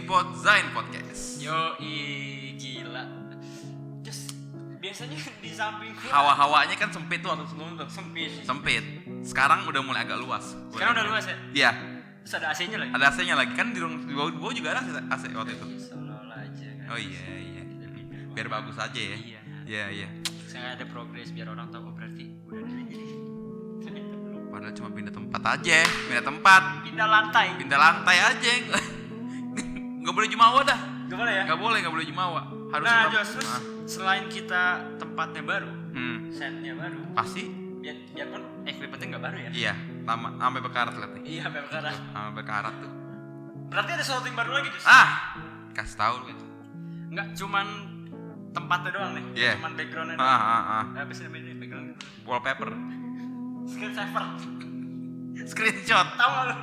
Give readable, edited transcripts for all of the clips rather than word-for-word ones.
Pod Zain Podcast. Gila. Just biasanya di samping gua Hawa-hawanya kan sempit tuh waktu sebelum tuh. sempit. Sekarang udah mulai agak luas. Sekarang udah luas ya? Iya. Terus ada AC-nya lagi. Ada AC-nya lagi kan di bawah juga ada AC waktu itu. Seolah-olah aja kan. Oh iya. Biar bagus aja ya. Iya. Saya ada progres biar orang tahu berarti udah ada jadi. Ternyata belum. Padahal cuma pindah tempat aja. Pindah lantai. Pindah lantai aja. Nggak boleh jumawa dah. Gak boleh ya? Nggak boleh jumawa. Harus Nah, tetap- Jos, terus selain kita tempatnya baru, setnya baru, pasti biar pun equipmentnya nggak baru ya? iya, sampai bekarat lihat nih. Iya, sampai sekarang. Sampai bekarat tuh. Berarti ada sesuatu yang baru lagi, Jos? Kasih tahu lu. Nggak cuman tempatnya doang nih, Iya. cuman backgroundnya doang. Apa sih namanya ini background? Wallpaper. Screensaver. Screenshot. Tahu nggak lu?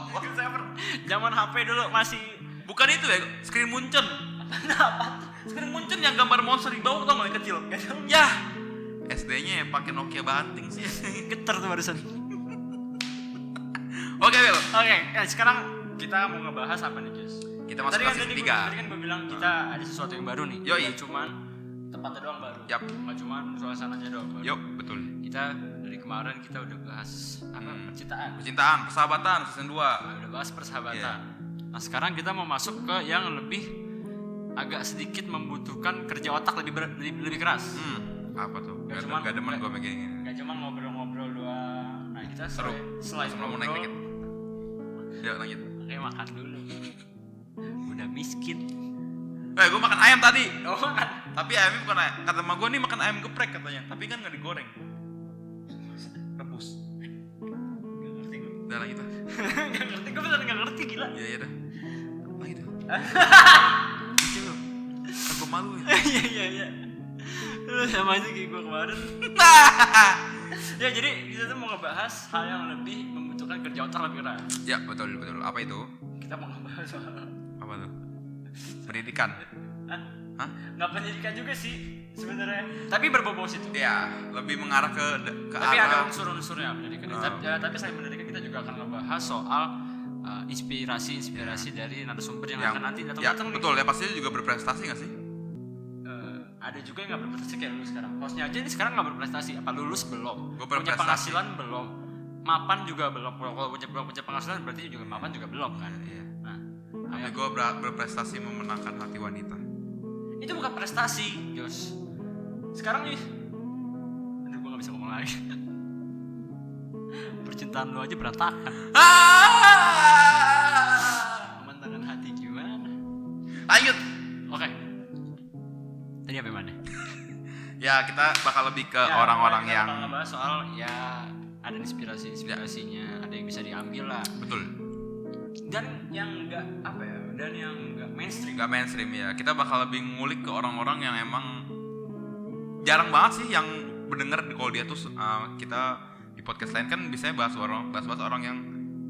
Screensaver. Zaman HP dulu masih. Bukan itu ya, screen muncul. Apa? Screen muncul yang gambar monster di bawah tau nggak yang kecil? Gak tahu. Ya, SD-nya ya pakai Nokia banting sih. Getar tuh barusan. Oke, Will. Oke, sekarang kita mau ngebahas apa nih, Jus? Kita masuk ke season 3. Tadi kan gue bilang kita ada sesuatu yang baru nih. Yoi. Nggak cuman tempatnya doang baru. Yap. Nggak cuman suasananya doang baru. Yuk, betul. Kita dari kemarin kita udah bahas apa? Percintaan, persahabatan season 2. Udah bahas persahabatan. Nah, sekarang kita mau masuk ke yang lebih agak sedikit membutuhkan kerja otak lebih keras. Apa tuh? Nggak Gak cuman- demen gue begini. Gak cuma ngobrol-ngobrol doang. Nah, kita Seru. selain Sebelum mau naik dikit. Yuk, lanjut. Kayak makan dulu. Udah miskin. Gue makan ayam tadi. Oh, makan. Tapi ayamnya bukan ayam. Kata emak gue nih makan ayam geprek katanya. Tapi kan gak digoreng. Rebus. Gak ngerti gue. Udah lanjut. Gak ngerti, gue beneran gak ngerti, gila. Iya dah. Lanjut. Lucu lu. Kan gue malu ya. Iya. Lu sama aja kayak gue kemarin. Ya, jadi kita tuh mau ngebahas hal yang lebih membutuhkan kerja otak lebih keras. Ya betul. Apa itu? Kita mau ngebahas soal Apa tuh? Pendidikan. Hah? nggak pendidikan juga sih sebenarnya, tapi berbau situ. Ya, lebih mengarah ke Tapi arah. ada unsur-unsurnya pendidikan. Tapi selain pendidikan kita juga akan ngebahas soal inspirasi dari narasumber yang akan nanti datang-datang. Betul ya, pasti juga berprestasi nggak sih? Ada juga yang nggak berprestasi kayak lu sekarang. Hostnya aja ini sekarang nggak berprestasi. Apa lulus belum? Gua Punya berprestasi. penghasilan belum? Mapan juga belum. Kalau punya penghasilan berarti juga mapan juga belum kan? Iya. Nah, Tapi gue berprestasi memenangkan hati wanita. itu bukan prestasi, Jos. Sekarang nih, aduh gue nggak bisa ngomong lagi. Percintaan lu aja berantakan. Memenangkan hati gimana? Lanjut. Oke. Tadi apa mana? Ya kita bakal lebih ke Ya, orang-orang kita yang bakal ngebahas soal ya ada inspirasinya, ada yang bisa diambil lah. betul, Dan yang enggak apa ya? Dan yang enggak mainstream. nggak mainstream ya. Kita bakal lebih ngulik ke orang-orang yang emang jarang banget sih yang mendengar kalau dia tuh kita di podcast lain kan biasanya bahas orang yang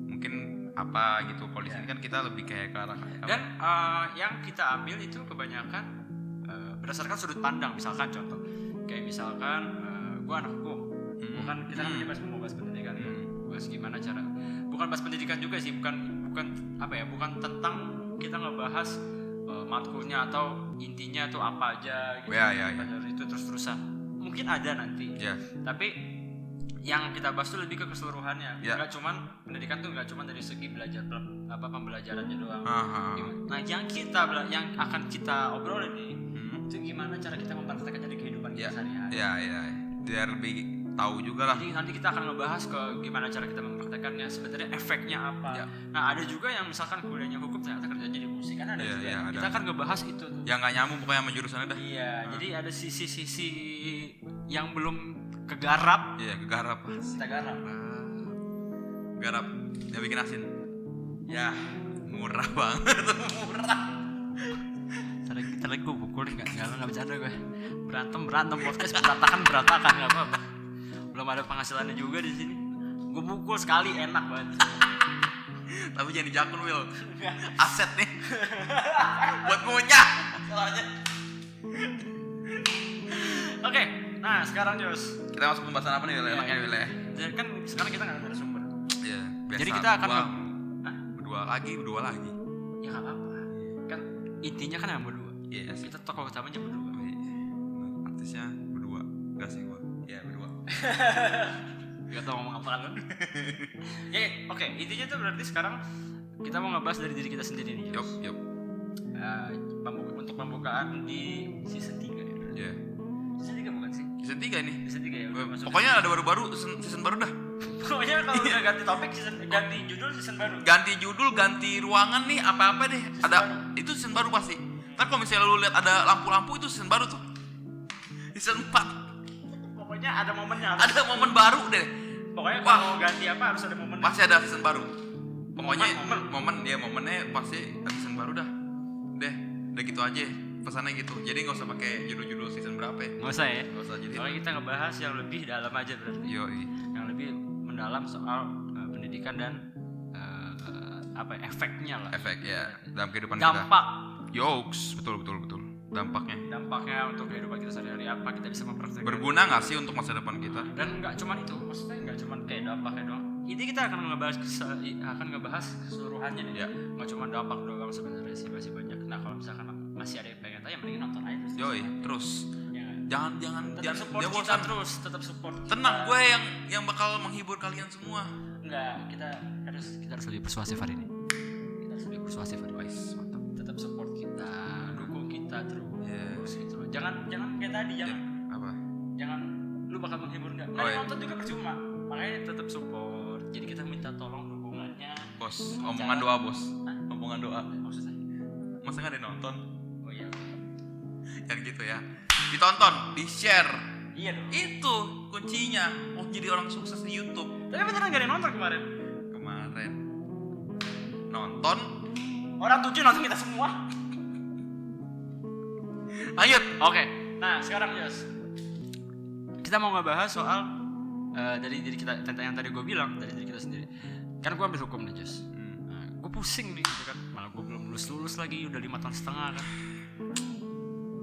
mungkin apa gitu. Kalau di sini kan kita lebih kayak ke arah Dan yang kita ambil itu kebanyakan berdasarkan sudut pandang. Misalkan contoh, kayak misalkan gue anak hukum, bukan kita kan mau bahas pendidikan, bahas gimana cara, bukan bahas pendidikan juga sih, bukan apa ya, bukan tentang kita ngebahas matkulnya atau intinya tuh apa aja gitu. Ya. Dari itu terus-terusan mungkin ada nanti. Ya. Tapi yang kita bahas tuh lebih ke keseluruhannya. Ya. Nggak cuman pendidikan tuh nggak cuman dari segi pembelajarannya doang. Nah, yang akan kita obrolin nih itu gimana cara kita mempraktekkannya di kehidupan kita sehari-hari. Ya. Biar lebih tahu juga lah. Jadi nanti kita akan ngebahas ke gimana cara kita mempraktekkannya, sebenarnya efeknya apa. Ya. Nah, ada juga yang misalkan kuliahnya hukum ternyata kerjanya di musik kan ada Ya, juga. ya, ada. Kita akan ngebahas itu tuh. Yang nggak nyambung pokoknya sama jurusannya dah. Iya, jadi ada sisi-sisi yang belum kegarap. Iya, kegarap. Kita garap. Garap. Dia bikin asin. Ya, murah banget. Murah. Ntar lagi gue pukulin, nggak bercanda gue. Berantem podcast berantakan nggak apa-apa. Belum ada penghasilannya juga di sini. Gue pukul sekali enak banget. Tapi jangan dijakun, Will. Aset nih. Buat ngunyah. Salahnya. Oke, nah sekarang Jos. Kita masuk pembahasan apa nih, Will? Enaknya, Will ya? Jadi kan sekarang kita nggak ada sumber. Iya, biasa. Jadi kita akan berdua lagi. Ya nggak apa-apa. intinya kan yang berdua. Yes. Kita tokoh utamanya berdua. Artisnya berdua. Enggak sih gua. Ya berdua. Gak tau ngomong apa kan. Oke, intinya tuh berarti sekarang kita mau ngebahas dari diri kita sendiri nih. Yup. Untuk pembukaan di season 3 ya. Iya. Season 3 bukan sih? Season 3 ini. Season 3 ya. Pokoknya ada baru-baru season baru dah. Pokoknya kalau udah ganti topik ganti judul season baru. Ganti judul, ganti ruangan nih, apa-apa deh. Ada itu season baru pasti. Ntar kalau misalnya lu lihat ada lampu-lampu itu season baru tuh. Season 4. Pokoknya ada momennya. Ada momen baru deh. Pokoknya kalau ganti apa harus ada momen. Pasti ada season baru. Pokoknya Momen. momennya pasti ada season baru dah. Udah gitu aja. Pesannya gitu. Jadi nggak usah pakai judul-judul season berapa ya. Nggak usah ya. Nggak usah jadi. Pokoknya kita ngebahas yang lebih dalam aja berarti. Yoi. Yang lebih mendalam soal pendidikan dan efeknya lah. Efek ya dalam kehidupan Dampak. kita. Yoks, betul. Dampaknya untuk kehidupan kita sehari-hari apa kita bisa mempraktekkan. berguna nggak sih untuk masa depan kita? Dan nggak cuman itu, maksudnya nggak cuman kayak dampaknya doang. Ini kita akan ngebahas keseluruhannya nih. Ya. Nggak cuma dampak doang sebenarnya sih, masih banyak. Nah kalau misalkan masih ada yang pengen tanya, mending nonton aja terus. Yoi, terus. Ya. Jangan Tetap support dia kita bosan. terus, tetap support. Tenang, gue yang bakal menghibur kalian semua. Enggak, kita harus lebih persuasif hari ini. Kita harus lebih persuasif hari ini. Mantap. Tetap support kita, dukung kita terus. Yes. Gitu. Jangan kayak tadi, Apa? jangan lu bakal menghibur enggak. Oh, iya. Nonton juga percuma. Makanya tetap support. Jadi kita minta tolong dukungannya. Bos, omongan doa bos. Hah? Omongan doa. Maksudnya? Masa nggak ada yang nonton? Oh iya. Jangan gitu ya. Ditonton, di-share. Iya dong. Itu kuncinya. Mau jadi orang sukses di YouTube. Tapi beneran gak ada yang nonton kemarin. Nonton. Orang 7 nonton kita semua. Lanjut. Oke. Nah sekarang Yos, kita mau ngebahas soal dari diri kita, tentang yang tadi gue bilang, dari diri kita sendiri. Kan gue ambil hukum nih Jos. Nah, gue pusing nih gitu kan. Malah gue belum lulus lagi, udah 5 tahun setengah kan.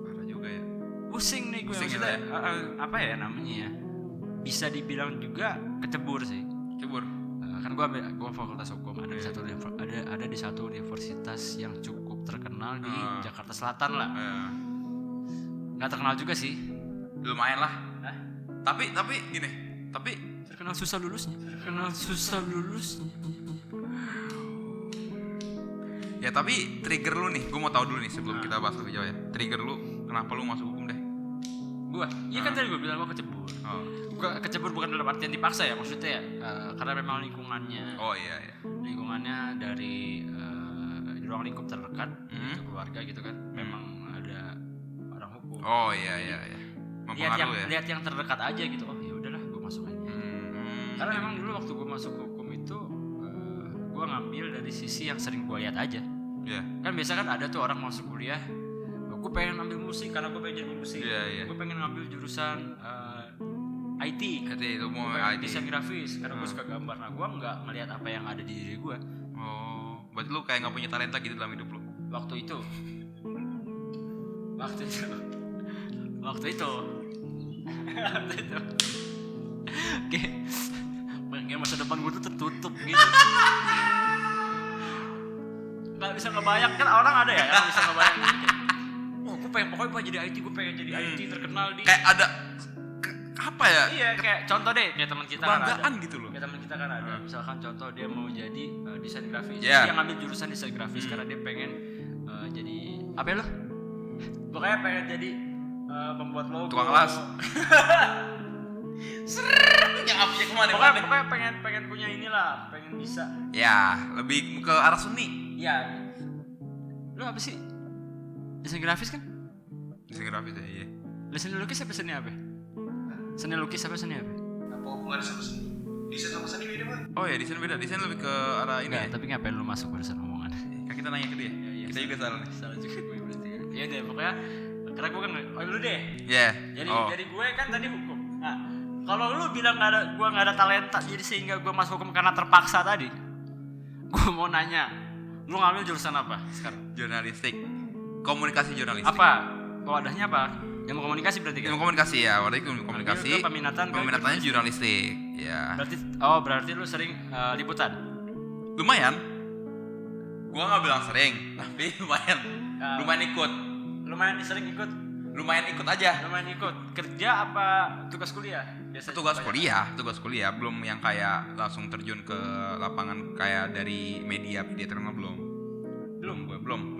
Parah juga ya. Pusing nih gue. Pusing Maksudnya gitu apa ya namanya ya? Bisa dibilang juga kecebur sih. Cebur. Kan gue fakultas hukum, ada di satu universitas yang cukup terkenal di Jakarta Selatan lah. Nggak terkenal juga sih. Lumayan lah. Hah? Tapi gini. Tapi Terkenal susah lulusnya. ya tapi trigger lu nih, gue mau tahu dulu nih sebelum kita bahas lebih jauh ya. Trigger lu, kenapa lu masuk hukum deh? Gua, iya kan tadi gue bilang gue kecebur. Gue kecebur bukan dalam artian dipaksa ya, maksudnya ya karena memang lingkungannya. Oh iya. Lingkungannya dari di ruang lingkup terdekat, itu keluarga gitu kan, memang ada orang hukum. Oh iya. Mempengaruhi ya. Lihat yang terdekat aja gitu. Oh ya udahlah, gue masuk aja. Karena memang dulu waktu gue masuk hukum itu, gue ngambil dari sisi yang sering gue lihat aja. Iya. Kan biasa kan ada tuh orang masuk kuliah, gue pengen ambil musik karena gue pengen jadi musik. Iya. Gue pengen ngambil jurusan IT. Jadi ilmu Bukan IT. desain grafis karena gue suka gambar. Nah gue nggak ngelihat apa yang ada di diri gue Oh, berarti lu kayak nggak punya talenta gitu dalam hidup lu? waktu itu. Kayak masa depan gue tuh tertutup gitu. Nggak bisa ngebayang kan, orang ada ya yang bisa ngebayang gitu. Oh gue pokoknya jadi IT, gue pengen jadi IT terkenal di. Kayak ada apa ya? Iya kayak contoh deh, kayak teman kita kan ada. Kebanggaan gitu loh. Kayak teman kita kan ada. Misalkan contoh dia mau jadi desain grafis. Yeah. Dia ngambil jurusan desain grafis karena dia pengen jadi apa ya lo? Pokoknya pengen jadi pembuat logo. Tukang las. Yang apinya kemana? Pokoknya pengen punya inilah, pengen bisa. Ya, lebih ke arah seni. Iya. Lu apa sih? Desain grafis kan? Desain grafis ya, iya. Desain lukis apa seni apa? Seni lukis apa seni apa? Apa hubungannya sama seni? Desain sama seni beda banget. Oh ya, desain beda. Desain lebih ke arah ini. Enggak, Ya? tapi ngapain lu masuk barusan omongan? Kan kita nanya ke dia. Iya, Kita juga salah nih. Salah juga gue berarti. Ya udah, pokoknya karena gue kan lu deh. Iya. Jadi gue kan tadi hukum. Nah, kalau lu bilang gue nggak ada talenta, jadi sehingga gue masuk hukum karena terpaksa tadi, gue mau nanya, lu ngambil jurusan apa sekarang? Jurnalistik. Komunikasi jurnalistik. Apa? Wadahnya apa? Ilmu komunikasi berarti kan? Ilmu komunikasi ya, wadah ilmu komunikasi. Ambil peminatannya jurnalistik. Ya. Berarti lu sering liputan? Lumayan. Gua nggak bilang sering, tapi lumayan. lumayan sering ikut. Lumayan ikut aja. Lumayan ikut. Kerja apa tugas kuliah? Biasa Tugas kuliah, belum yang kayak langsung terjun ke lapangan kayak dari media terima belum.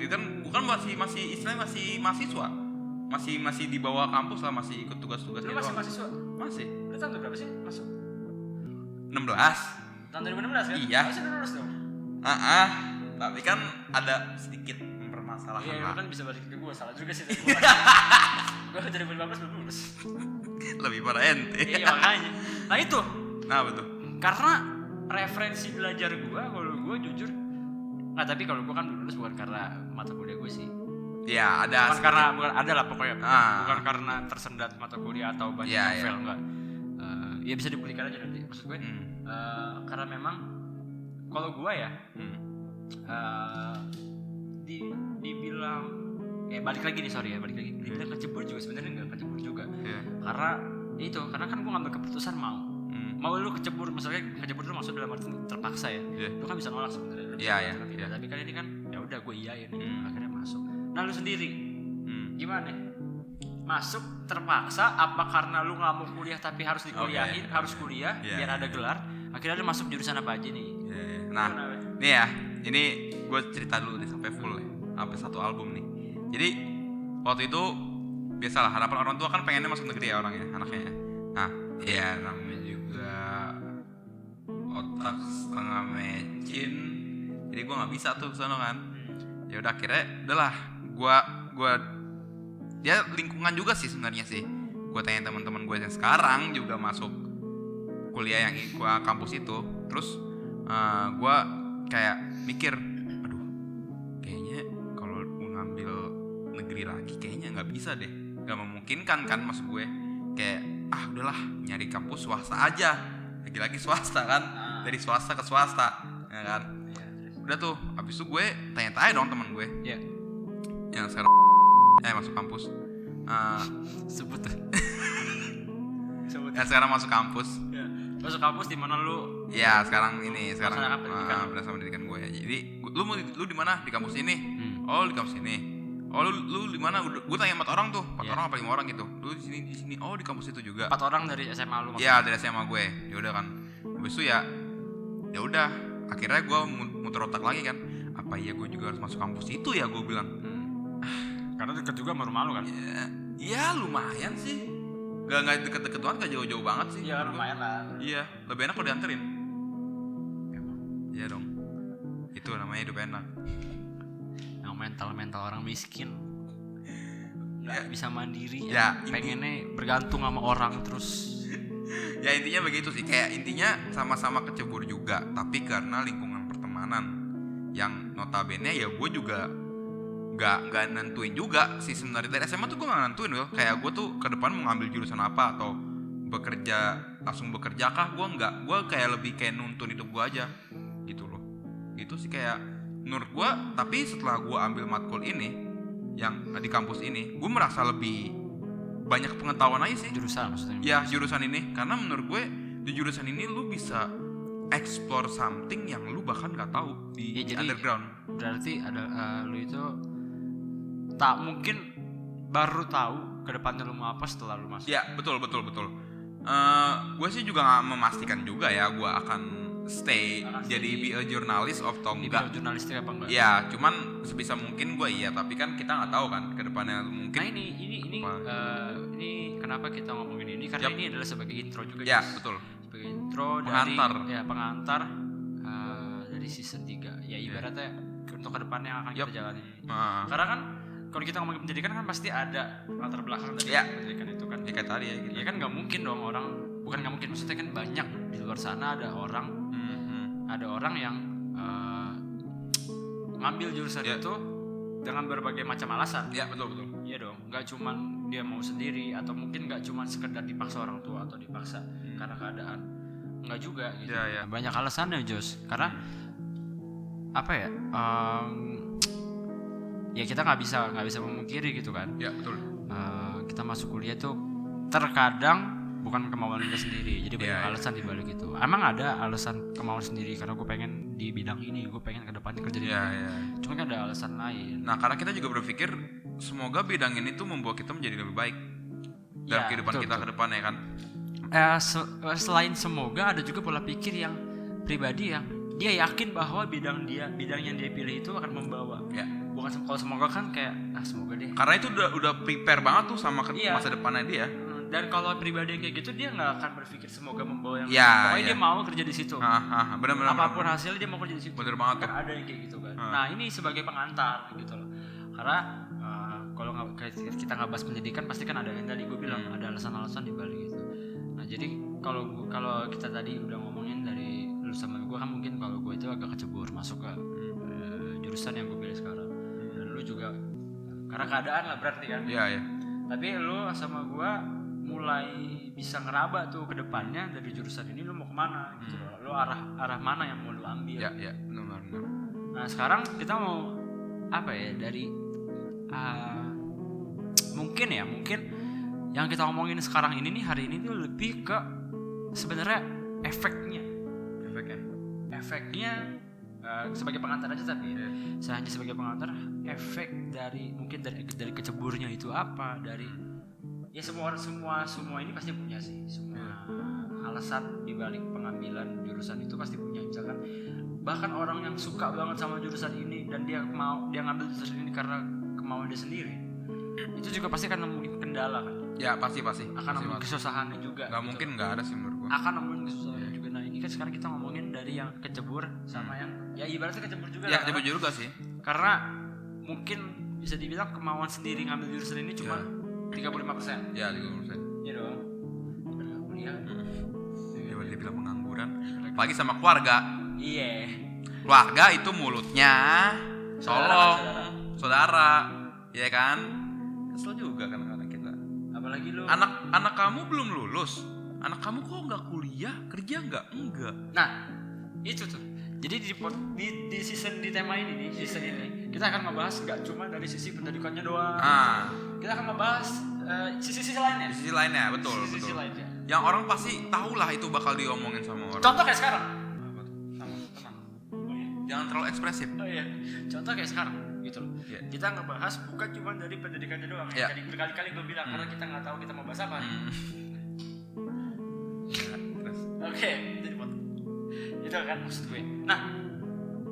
Itu kan bukan masih istilahnya masih mahasiswa. Masih di bawah kampus lah, masih ikut tugas-tugas. Lu masih mahasiswa? Masih. Lu tahun berapa sih masuk? 16. Tahun 2016 kan? Iya. Masih udah lulus dong? Tapi kan ada sedikit permasalahan Iya, lah. lu kan bisa balik ke gua, salah juga sih tadi gua kan 2015 belum lulus. Lebih parah ente. Iya makanya. Nah itu. Nah betul. Karena referensi belajar gua, kalau gua jujur, nggak, tapi kalau gua kan lulus bukan karena mata kuliah gua sih. Ya ada. Bukan ada lah pokoknya. Bukan karena tersendat mata kuliah atau banyak yang fail enggak. Ya bisa dipulihkan aja nanti. Maksud gue, karena memang kalau gua ya, dibilang balik lagi, dibilang kecebur juga sebenarnya nggak kecebur juga. Karena kan gua ngambil keputusan mau lu kecebur, misalnya kecebur lu maksud dalam arti terpaksa ya. Lu kan bisa nolak sebenarnya. Iya. Tapi kan ini kan ya udah gue iyain, akhirnya masuk. Nah lu sendiri gimana? Masuk terpaksa apa karena lu nggak mau kuliah tapi harus dikuliahin, harus kuliah biar ada gelar? Akhirnya lu masuk jurusan apa aja nih? Nah, nih ya, ini gue cerita dulu nih sampai full ya, sampai satu album nih. Jadi waktu itu biasalah harapan orang tua kan pengennya masuk negeri ya orangnya, anaknya ya. Nah, ya namanya juga otak setengah mecin, jadi gue nggak bisa tuh kesana kan. Ya udah akhirnya, udahlah, gue ya lingkungan juga sih sebenarnya sih. Gue tanya teman-teman gue yang sekarang juga masuk kuliah yang kampus itu, terus gue kayak mikir, aduh, kayaknya kalau ngambil negeri lagi kayaknya nggak bisa deh, nggak memungkinkan kan, maksud gue kayak udahlah nyari kampus swasta aja, lagi-lagi swasta kan, dari swasta ke swasta, ya kan. Udah tuh, abis itu gue tanya-tanya dong teman gue, yang sekarang masuk kampus, sebut yang sekarang masuk kampus. Masuk kampus di mana lu? Ya sekarang berdasarkan pendidikan gue ya. Jadi lu di mana di kampus ini? Oh di kampus ini. Oh lu di mana? Gue tanya 4 orang tuh, 4 orang apa 5 orang gitu. Lu di sini. Oh di kampus itu juga. 4 orang dari SMA lu maksudnya? Iya dari SMA gue. Ya udah kan. Habis itu ya udah. Akhirnya gue muter otak lagi kan. Apa iya gue juga harus masuk kampus itu ya, gue bilang. Karena deket juga sama rumah lu kan? Ya lumayan sih. Gak deket-deket banget, gak jauh-jauh banget sih. Iya lumayan lah. Iya, lebih enak kalau dianterin. Iya dong. Itu namanya hidup enak. Yang mental orang miskin nggak bisa mandiri ya, pengennya bergantung sama orang terus. Ya intinya begitu sih, kayak intinya sama-sama kecebur juga, tapi karena lingkungan pertemanan yang notabene ya gue juga nggak nentuin juga sih sebenarnya. Dari SMA tuh gue nggak nentuin loh, kayak gue tuh ke depan mau ngambil jurusan apa atau langsung bekerja kah, gue kayak lebih kayak nuntun hidup gue aja gitu loh. Gitu sih kayak menurut gue. Tapi setelah gue ambil matkul ini yang di kampus ini, gue merasa lebih banyak pengetahuan aja sih. Jurusan maksudnya? Ya jurusan ini, karena menurut gue di jurusan ini lu bisa explore something yang lu bahkan nggak tahu di underground. Berarti ada lu itu tak mungkin baru tahu kedepannya lu mau apa setelah lu masuk. Ya betul. Gue sih juga nggak memastikan juga ya gue akan stay jadi be a journalist of atau enggak. Di jurnalistik apa enggak? Ya cuman sebisa mungkin gue tapi kan kita nggak tahu kan kedepannya mungkin. Nah ini kenapa kita ngomongin ini karena ini adalah sebagai intro juga. Ya betul. Sebagai intro pengantar dari season 3. Ya ibaratnya untuk kedepannya yang akan kita jalani. Karena kan kalau kita ngomongin pendidikan kan pasti ada latar belakang dari pendidikan itu kan. Ya kayak tadi ya gitu. Ya kan nggak mungkin dong orang, bukan nggak mungkin, maksudnya kan banyak di luar sana ada orang yang ngambil jurusan itu dengan berbagai macam alasan. Ya betul. Iya dong, nggak cuman dia mau sendiri atau mungkin nggak cuman sekedar dipaksa orang tua atau dipaksa karena keadaan, nggak juga gitu. Ya. Banyak alasannya Jos, karena apa ya? Ya kita nggak bisa memungkiri gitu kan. Ya betul. Kita masuk kuliah tuh terkadang bukan kemauan kita sendiri, jadi banyak alasan di balik itu. Emang ada alasan kemauan sendiri karena gue pengen di bidang ini, gue pengen ke depannya kerja di Iya, bidang ini. iya. Cuma kan ada alasan lain. Nah, karena kita juga berpikir semoga bidang ini tuh membawa kita menjadi lebih baik dalam Ya, kehidupan betul, kita ke depannya kan. Selain semoga, ada juga pola pikir yang pribadi yang dia yakin bahwa bidang yang dia pilih itu akan membawa. Ya. Bukan kalau semoga kan kayak semoga deh. Karena itu udah prepare banget tuh sama Iya. masa depannya dia. Dan kalau pribadi yang kayak gitu dia nggak akan berpikir semoga membawa yang Ya, pokoknya ya. dia mau kerja di situ. Benar-benar. Apapun hasilnya dia mau kerja di situ. Bener banget Kan tuh. ada yang kayak gitu kan. Nah ini sebagai pengantar gitu loh. Karena kalau kita nggak bahas pendidikan pasti kan ada yang tadi gue bilang ada alasan-alasan di balik itu. Nah jadi kalau kita tadi udah ngomongin dari lu sama gue kan mungkin kalau gue itu agak kecebur masuk ke jurusan yang gue pilih sekarang. Dan lu juga karena keadaan lah berarti kan. Iya, iya. Tapi lu sama gue mulai bisa ngeraba tuh ke depannya dari jurusan ini lu mau kemana gitu loh. Lu arah mana yang mau lu ambil. Ya, ya, benar. Nah sekarang kita mau apa ya dari mungkin yang kita ngomongin sekarang ini nih hari ini tuh lebih ke sebenarnya efeknya sebagai pengantar aja tapi saya hanya sebagai pengantar efek dari mungkin dari keceburnya itu apa dari ya semua ini pasti punya sih semua alasan dibalik pengambilan jurusan itu pasti punya misalkan bahkan orang yang suka banget sama jurusan ini dan dia ngambil jurusan ini karena kemauan dia sendiri itu juga pasti akan nemuin kendala kan Ya, pasti. akan nemuin kesusahannya juga Gak gitu. mungkin gak ada sih menurut gua. Akan nemuin kesusahannya juga. Nah ini kan sekarang kita ngomongin dari yang kecebur sama yang ya ibaratnya kecebur juga Ya, lah, coba juga sih. karena mungkin bisa dibilang kemauan sendiri ngambil jurusan ini cuma 35%. Ya, 30%. Iya dong. Udah kuliah. Ya, dia bilang pengangguran. Apalagi sama keluarga. Iya. Keluarga itu mulutnya tolong saudara, ya kan? Kesel juga kan anak kita. Apalagi lu. Anak kamu belum lulus. Anak kamu kok nggak kuliah, kerja nggak? Enggak. Nah, itu tuh. Jadi di season di tema ini nih, season ini kita akan ngebahas nggak cuma dari sisi pendidikannya doang. Kita akan ngebahas sisi-sisi lainnya. Di sisi lainnya, betul. Sisi lainnya. Yang orang pasti tahulah itu bakal diomongin sama orang. Contoh kayak sekarang. Sama tenang. Jangan terlalu ekspresif. Oh iya. Contoh kayak sekarang gitu loh. Yeah. Kita ngebahas bukan cuma dari pendidikannya doang. Yeah. Jadi berkali-kali gue bilang karena kita nggak tahu kita mau bahas apa. Ya, terus. Oke, jadi itu kan maksud gue. Nah,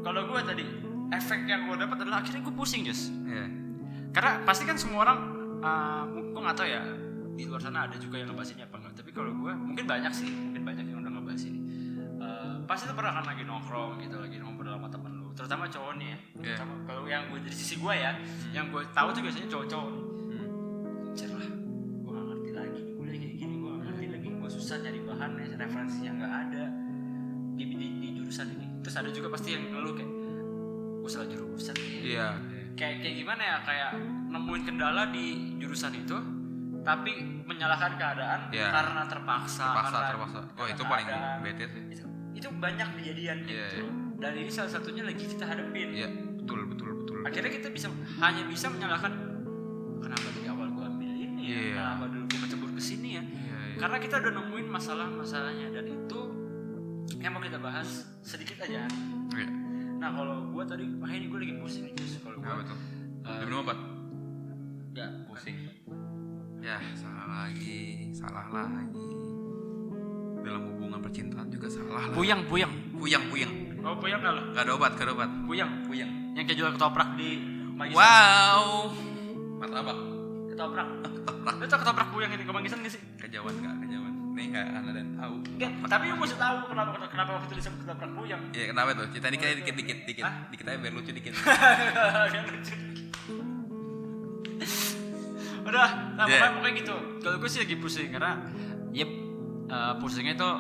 kalau gue tadi efek yang gue dapat adalah akhirnya gue pusing Jus. Iya. Karena pasti kan semua orang, gue nggak tahu ya di luar sana ada juga yang ngebahas ini apa enggak. Tapi kalau gue mungkin banyak yang udah ngebahas ini. Pasti tuh pernah kan lagi nongkrong gitu, lagi ngobrol sama temen lu, terutama cowok nih ya. Yeah. Terutama kalau yang gue dari sisi gue ya, yang gue tahu tuh biasanya cowok-cowok. Anjir lah, gue gak ngerti lagi nih kuliah kayak gini, gue gak ngerti lagi, gue susah nyari bahan referensinya nggak ada di jurusan ini. Terus ada juga pasti yang ngeluh kayak gue salah jurusan Iya. kayak gimana ya, kayak nemuin kendala di jurusan itu tapi menyalahkan keadaan Iya. karena terpaksa. Oh, itu paling bete sih. Itu banyak kejadian gitu. Iya. Dan ini salah satunya lagi kita hadapin. Iya, betul. Akhirnya kita hanya bisa menyalahkan kenapa dari awal gua ambil ini ya, Iya. kenapa dulu gua kecebur ke sini ya. Iya. Karena kita udah nemuin masalahnya dan itu yang mau kita bahas sedikit aja. Iya. Nah, kalau gua tadi makanya gua lagi pusing nih, Jus. Kalau gua Apa tuh? Minum obat. enggak pusing. Ya, salah lagi. Dalam hubungan percintaan juga salah lah. Puyang. Puyang. Oh, puyang enggak lo? Gak ada obat. Puyang. Yang kayak jual ketoprak di Mangisan. Wow. Martabak. Ketoprak. Lu tau ketoprak puyang ini ke Mangisan nggak sih? Kejauhan. Nih nggak ada yang tahu. Enggak, tapi lu mesti tahu kenapa waktu itu disebut ketoprak puyang. Iya, kenapa tuh? Cerita dikit. Dikit aja biar lucu dikit. Kan lucu. Udah, nah Yeah. pokoknya gitu. Kalau gue sih lagi pusing karena ya pusingnya itu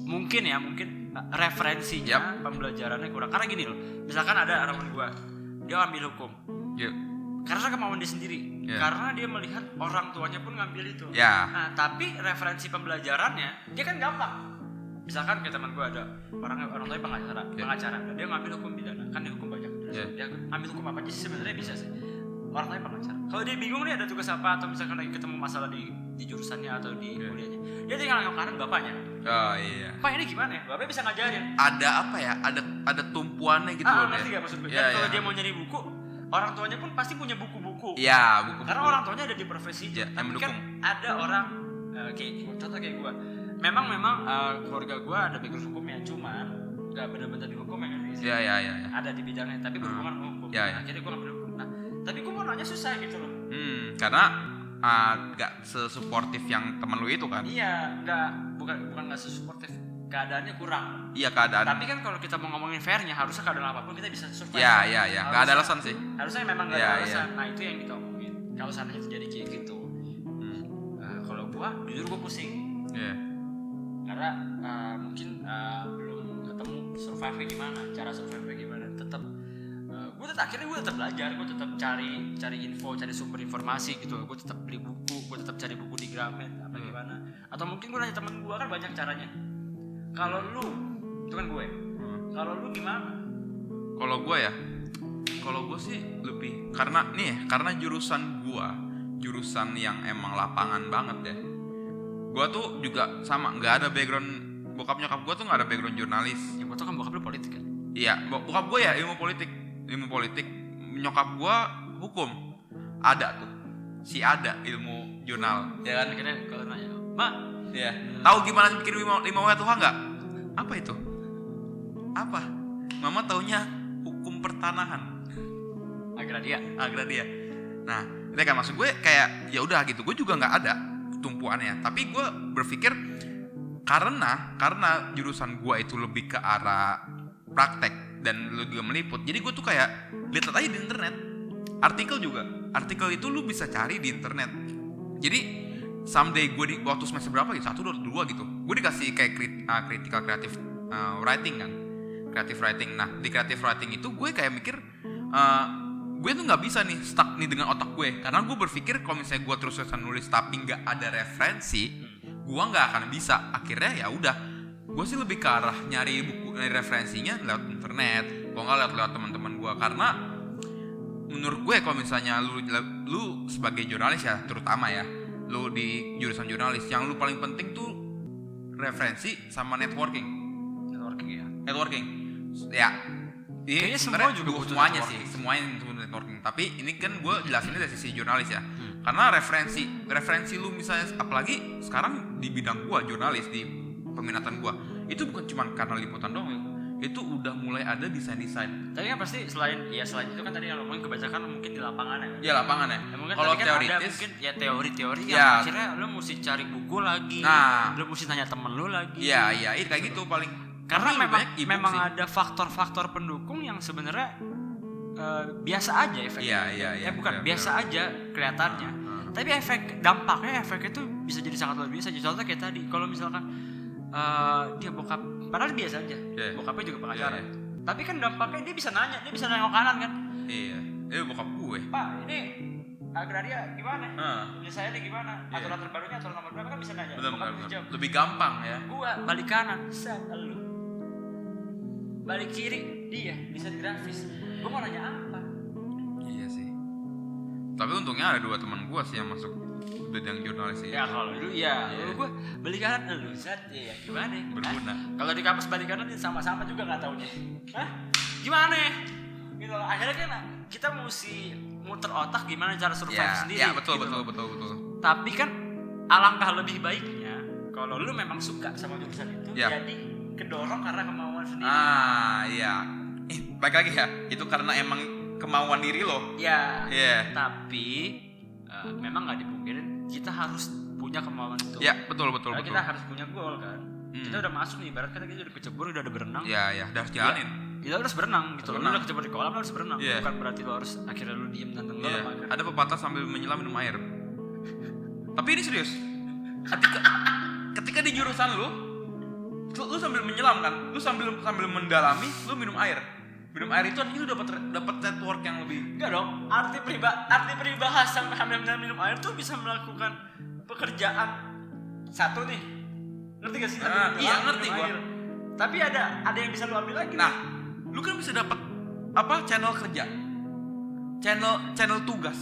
mungkin referensinya pembelajarannya kurang. Karena gini loh, misalkan ada teman gue, dia ambil hukum. Yuk. Karena kemauan dia sendiri. Yeah. Karena dia melihat orang tuanya pun ngambil itu. Ya. Nah, tapi referensi pembelajarannya dia kan gampang. Misalkan kayak teman gue ada orang tuanya pengacara, dia ngambil hukum pidana, kan di hukum banyak. Yeah. Dia ambil hukum apa aja sih sebenarnya bisa sih. orang tuanya pengacara. Kalau dia bingung nih ada tugas apa atau misalkan lagi ketemu masalah di jurusannya atau di kuliahnya, dia tinggal nengok kanan bapaknya. Oh iya. Pak ini gimana ya? Bapaknya bisa ngajarin. Ada apa ya? Ada tumpuannya gitu loh. Ngerti gak maksud gue? Iya, Kalau iya. dia mau nyari buku, orang tuanya pun pasti punya buku-buku. Iya, buku. Karena orang tuanya ada di profesi itu. Ya, yang Tapi kan mendukung. ada orang contoh kayak gue. Memang keluarga gue ada background hukumnya, cuman nggak benar-benar di hukum ya kan? Iya. Ada di bidangnya, tapi berhubungan sama hukum. Ya, ya. Akhirnya gue ngambil hukum. Nah, tapi gue mau nanya susah gitu loh. Karena nggak sesuportif yang temen lu itu kan? Iya, bukan nggak sesuportif, keadaannya kurang. Iya keadaan. Tapi kan kalau kita mau ngomongin fairnya, harusnya keadaan apapun kita bisa survive. Iya. Nggak ada alasan sih. Harusnya memang nggak Iya, ada alasan. Nah itu yang kita omongin. Kalau seandainya terjadi kayak gitu, kalau gua jujur gua pusing. Iya. Karena mungkin belum ketemu survive gimana, cara survive gimana. Akhirnya gue tetap belajar, gue tetap cari info, cari sumber informasi gitu. Gue tetap beli buku, gue tetap cari buku di Gramet apa gimana. Atau mungkin gue nanya temen gue, kan banyak caranya. Kalau lu, itu kan gue. Kalau lu gimana? Kalau gue sih lebih karena jurusan yang emang lapangan banget ya. Gue tuh juga sama, nggak ada background, bokap nyokap gue tuh nggak ada background jurnalis. Ya gue tau kan bokap lu politik kan? Iya, bokap gue ya ilmu politik, nyokap gue hukum. Ada tuh, ada ilmu jurnal, ya kan? Akhirnya kalau nanya, Mak, Iya. Tahu gimana bikin 5 WTH nggak? Apa itu? Apa? Mama taunya hukum pertanahan. agraria. Nah, itu kan maksud gue kayak ya udah gitu. Gue juga nggak ada tumpuannya. Tapi gue berpikir karena jurusan gue itu lebih ke arah praktek dan lu juga meliput. Jadi gue tuh kayak lihat aja di internet. Artikel itu lu bisa cari di internet. Jadi someday gue waktu semester berapa gitu, 1 atau 2 gitu, gue dikasih kayak critical creative writing kan, creative writing. Nah di creative writing itu gue kayak mikir gue tuh nggak bisa nih stuck nih dengan otak gue, karena gue berpikir kalau misalnya gue terus-terusan nulis tapi nggak ada referensi, gue nggak akan bisa. Akhirnya ya udah, gue sih lebih ke arah nyari buku, nyari referensinya lewat internet, kalau nggak lewat teman-teman gue. Karena menurut gue kalau misalnya lu sebagai jurnalis ya, terutama ya lu di jurusan jurnalis, yang lu paling penting tuh referensi sama networking ya. Kayaknya Sebenarnya semua juga butuh semuanya networking. sih, semuanya butuh networking. Tapi ini kan gue jelasinnya dari sisi jurnalis ya. Karena referensi lu misalnya, apalagi sekarang di bidang gue jurnalis, di peminatan gue, itu bukan cuma karena liputan doang, itu udah mulai ada desain-desain. Tapi kan pasti selain itu kan tadi yang ngomongin kebanyakan mungkin di lapangan ya. Ya lapangan ya. Mungkin Kalau tadi kan ada teoritis, mungkin ya teori-teori Ya. yang akhirnya lu mesti cari buku lagi. Nah. Lu mesti tanya temen lu lagi. iya itu kayak gitu paling. Karena Tapi lebih banyak ebook memang sih. ada faktor-faktor pendukung yang sebenarnya biasa aja efeknya. Iya, Bukan benar, biasa aja kelihatannya. Tapi dampaknya itu bisa jadi sangat luar biasa. Contohnya kayak tadi, kalau misalkan dia bokap, padahal biasa aja. Iya. Bokapnya juga pengacara. Iya. Tapi kan dampaknya dia bisa nanya, dia bisa nengok kanan kan. Iya. Bokap gue. Pak, ini agraria gimana? Heeh. Saya ini gimana? Iya. Aturan terbarunya, aturan nomor berapa kan bisa nanya. Benar. Bokap bisa jawab. Lebih gampang ya. Gua balik kanan, set elu. Balik kiri, dia bisa grafis. Gua mau nanya apa? Iya sih. Tapi untungnya ada 2 teman gue sih yang masuk bidang jurnalis sih. Ya kalau dulu ya, gua balik kanan elu, set ya gimana? Berguna. Kalau di kampus balik kanan sama-sama juga nggak taunya. Hah? Gimana? Gitu loh. Akhirnya kan kita mesti muter otak gimana cara survive sendiri. Ya betul. gitu loh. Betul. Tapi kan alangkah lebih baiknya kalau lu memang suka sama jurusan itu, Ya. jadi kedorong karena kemauan sendiri. Iya. Baik lagi ya. Itu karena emang kemauan diri lo. Ya. Iya. Tapi memang nggak dipungkirin kita harus punya kemauan itu. Ya betul. Karena kita harus punya goal kan. Kita udah masuk nih, ibarat kata kita udah kecebur, udah ada berenang. Ya, udah harus jalanin. Kita harus berenang gitu. Lu udah kecebur di kolam, lu harus berenang. Iya. Bukan berarti lu harus akhirnya lu diem dan tenggelam. Iya. Kan? Ada pepatah sambil menyelam minum air. Tapi ini serius. Ketika di jurusan lu sambil menyelam kan, lu sambil mendalami, lu minum air. Minum air itu artinya lu dapat network yang lebih. Enggak dong. Arti peribahasa sambil minum air tuh bisa melakukan pekerjaan satu nih. Ngerti gak sih? Iya, ngerti gua. Tapi ada yang bisa lu ambil lagi. Nah, lu kan bisa dapat channel kerja. channel tugas.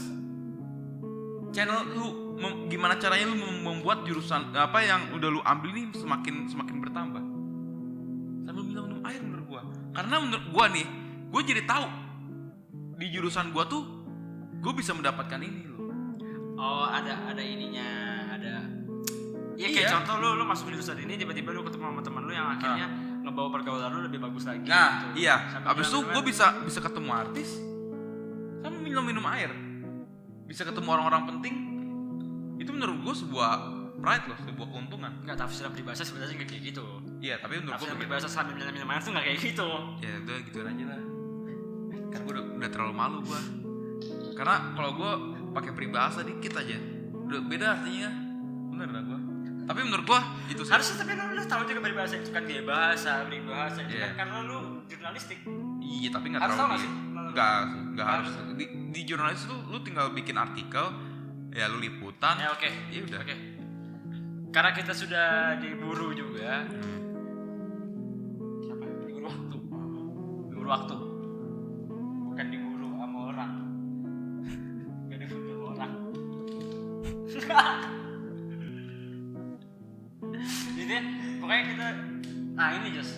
Channel lu gimana caranya lu membuat jurusan apa yang udah lu ambil nih semakin bertambah. Sambil minum air menurut gua. Karena menurut gua nih, gua jadi tahu di jurusan gua tuh gua bisa mendapatkan ini loh. Oh, ada ininya, ada. Ya kayak contoh lu masuk jurusan ini, tiba-tiba lu ketemu sama teman lu yang akhirnya ngebawa pergaulan lu lebih bagus lagi. Nah, gitu. iya. Sampai Habis itu gua bisa ketemu artis sama minum air. Bisa ketemu orang-orang penting. Itu menurut gua sebuah pride loh, sebuah keuntungan. Enggak, tafsiran peribahasa sebenarnya enggak kayak gitu. Iya, tapi menurut gua Tafsiran peribahasa sambil minum air tuh enggak kayak gitu. ya udah gitu aja lah. Karena gua udah terlalu malu gua. Karena kalau gua pakai peribahasa dikit aja udah beda artinya. Bener lah gua. Tapi menurut gua itu sih. Harusnya tapi lu udah tahu juga peribahasa itu kan gaya bahasa, peribahasa itu Iya. kan karena lu jurnalistik. Iya, tapi nggak Harus terlalu tahu nggak sih? nggak harus di jurnalis itu lu tinggal bikin artikel ya, lu liputan Ya oke. ya udah. Oke. Karena kita sudah diburu juga. Apa? Diburu waktu. Diburu waktu. Bukan diburu sama orang. Bukan diburu sama orang. Jadi pokoknya kita ini Jos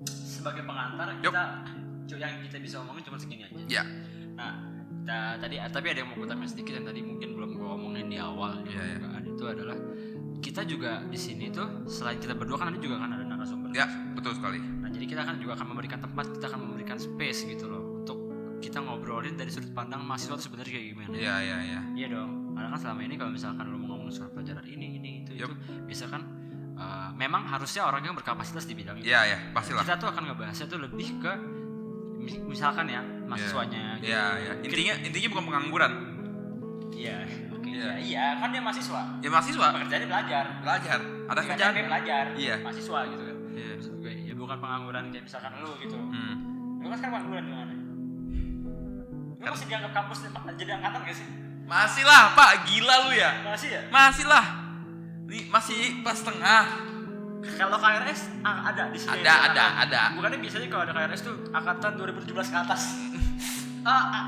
sebagai pengantar yang kita bisa omongin cuma segini aja. Ya. Nah, tadi tapi ada yang mau gue tambahin sedikit yang tadi mungkin belum gue omongin di awal di Iya, pembukaan itu adalah kita juga di sini tuh selain kita berdua kan nanti juga kan ada narasumber. Ya, betul sekali. Nah, jadi kita kan juga akan memberikan tempat, kita akan memberikan space gitu loh untuk kita ngobrolin dari sudut pandang mahasiswa itu sebenarnya kayak gimana. Iya. Iya dong. Karena kan selama ini kalau misalkan lu mau ngomong soal pelajaran ini itu bisa kan memang harusnya orang yang berkapasitas di bidang itu. Iya, pastilah. Kita tuh akan ngebahasnya tuh lebih ke misalkan ya mahasiswanya. Iya. Intinya bukan pengangguran. Iya. Oke. Iya. Iya, kan dia mahasiswa. Ya mahasiswa Pekerjaannya belajar. ada kerjaan. Dia belajar. Iya. Mahasiswa gitu kan. Iya. Maksud gue ya bukan pengangguran kayak misalkan lu gitu. Hmm. Lu kan sekarang pengangguran gimana? Lu masih dianggap kampus jadi angkatan gak sih? Masih lah, Pak. Gila lu ya. Masih ya? Masih lah. Ini masih pas tengah. Kalau KRS ada di sini. Ada. Bukannya biasanya kalau ada KRS tuh angkatan 2017 ke atas.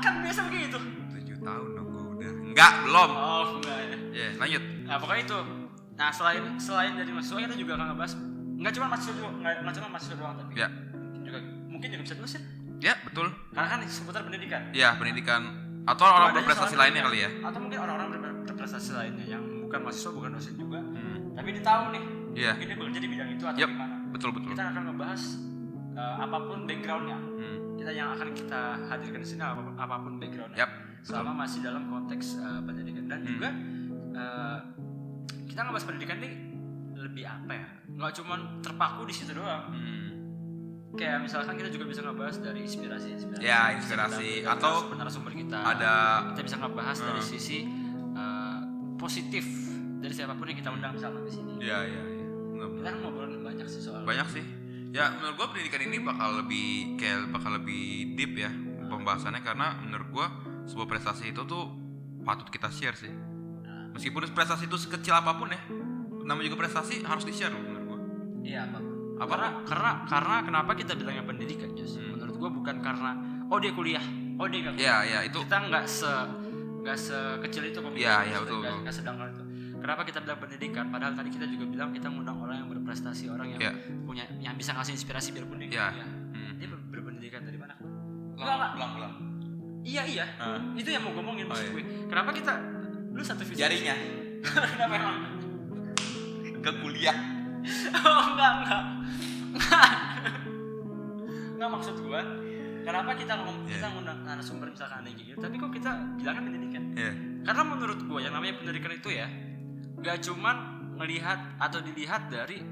Kan biasa begitu. 7 tahun dong gua udah. Enggak, belum. Oh, enggak ya. Ya, lanjut. Nah, pokoknya itu. Nah, selain dari mahasiswa kita juga akan ngebahas enggak cuma mahasiswa doang, enggak cuma mahasiswa doang tapi. Ya. Mungkin juga bisa dosen. Ya, betul. Karena kan seputar pendidikan. Ya, pendidikan atau orang Adanya berprestasi soalnya lainnya kali ya. Atau mungkin orang-orang berprestasi lainnya yang bukan mahasiswa, bukan dosen juga. Hmm. Tapi dia tahu nih. Iya. Mungkin dia bekerja di bidang itu atau Yep. gimana. Betul. Kita akan ngebahas apapun backgroundnya. Kita yang akan kita hadirkan di sini apapun backgroundnya. Yap. Selama masih dalam konteks pendidikan dan juga kita ngebahas pendidikan ini lebih apa ya? Nggak cuma terpaku di situ doang. Kayak misalkan kita juga bisa ngebahas dari inspirasi. Ya, inspirasi atau narasumber kita. Kita bisa ngebahas dari sisi positif dari siapapun yang kita undang misalkan di sini. Iya. Kita kan ngobrolin banyak sih soal. Banyak sih. Ya, menurut gua pendidikan ini bakal lebih deep ya pembahasannya, karena menurut gua sebuah prestasi itu tuh patut kita share sih. Meskipun prestasi itu sekecil apapun ya, namanya juga prestasi harus di-share menurut gua. Iya, Apa? Karena kenapa kita bilangnya pendidikan, Jos? Menurut gua bukan karena dia kuliah, dia nggak kuliah. Iya, itu. Kita nggak sekecil itu kok. Iya, betul. Nggak sedangkal itu. Kenapa kita bilang pendidikan? Padahal tadi kita juga bilang kita ngundang orang yang berprestasi, orang yang punya, yang bisa ngasih inspirasi biarpun dia Iya. kuliah. Dia berpendidikan dari mana? Pelan. Iya. Itu yang mau gue omongin maksud gue. Kenapa lu satu visi? Jarinya Kenapa emang? ke kuliah. Enggak. Enggak, maksud gue. Kenapa kita ngundang narasumber misalkan ada yang gitu, tapi kok kita bilangnya pendidikan? Iya. Karena menurut gue yang namanya pendidikan itu ya gak cuman melihat atau dilihat dari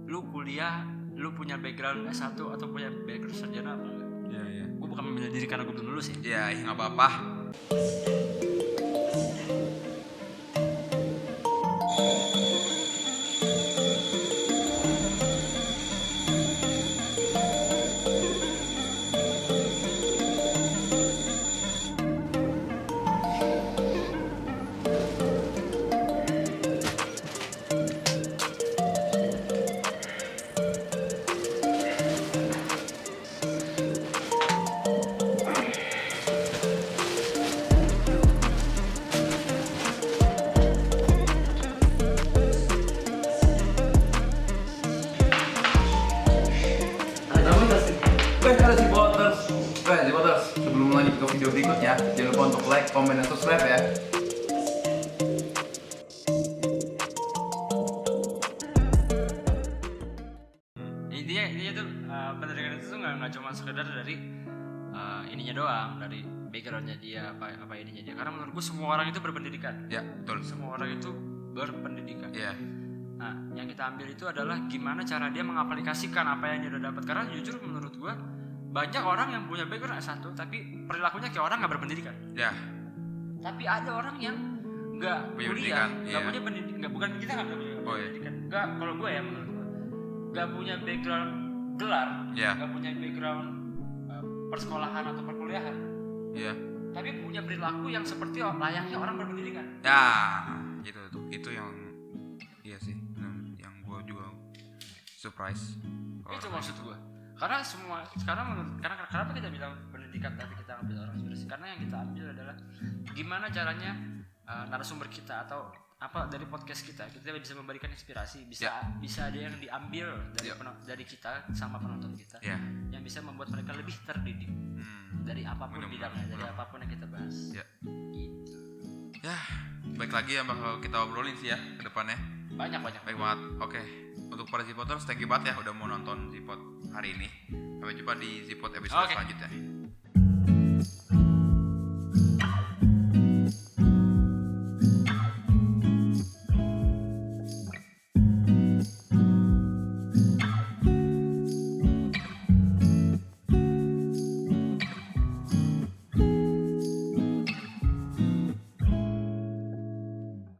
lu kuliah, lu punya background S1 atau punya background sarjana apa enggak. Iya. Gue bukan membela diri karena gue belum lulus ya. Ya, nggak apa-apa. like, comment, dan subscribe ya. Intinya tuh pendidikan itu tuh nggak cuma sekedar dari ininya doang, dari backgroundnya dia apa ininya dia. Karena menurut gue semua orang itu berpendidikan. Ya, betul. Semua orang itu berpendidikan. Iya. Nah, yang kita ambil itu adalah gimana cara dia mengaplikasikan apa yang dia udah dapat. Karena jujur menurut gue banyak orang yang punya background S1 tapi perilakunya kayak orang nggak berpendidikan. Ya. Tapi ada orang yang nggak Punya kuliah, pendidikan, nggak iya. punya pendidikan, nggak, bukan kita nggak punya Oh, iya. pendidikan. Nggak, kalau gue ya menurut gue nggak punya background gelar, Iya. nggak punya background persekolahan atau perkuliahan, Iya. tapi punya perilaku yang seperti layaknya orang berpendidikan. Ya, gitu tuh. Itu yang iya sih. Yang gue juga surprise. Itu maksud gue. Karena semua sekarang karena kenapa kita bilang pendidikan tapi kita ambil orang inspirasi? Karena yang kita ambil adalah gimana caranya narasumber kita atau apa dari podcast kita bisa memberikan inspirasi, bisa ada yang diambil dari dari kita sama penonton kita, yang bisa membuat mereka lebih terdidik dari apapun bidangnya, dari apapun yang kita bahas. Ya. Gitu. Ya, baik lagi yang bakal kita obrolin sih ya ke depannya. Banyak. Baik banget. Oke. Untuk para Zipoters, thank you banget ya udah mau nonton Zipot hari ini. Sampai jumpa di Zipot episode selanjutnya.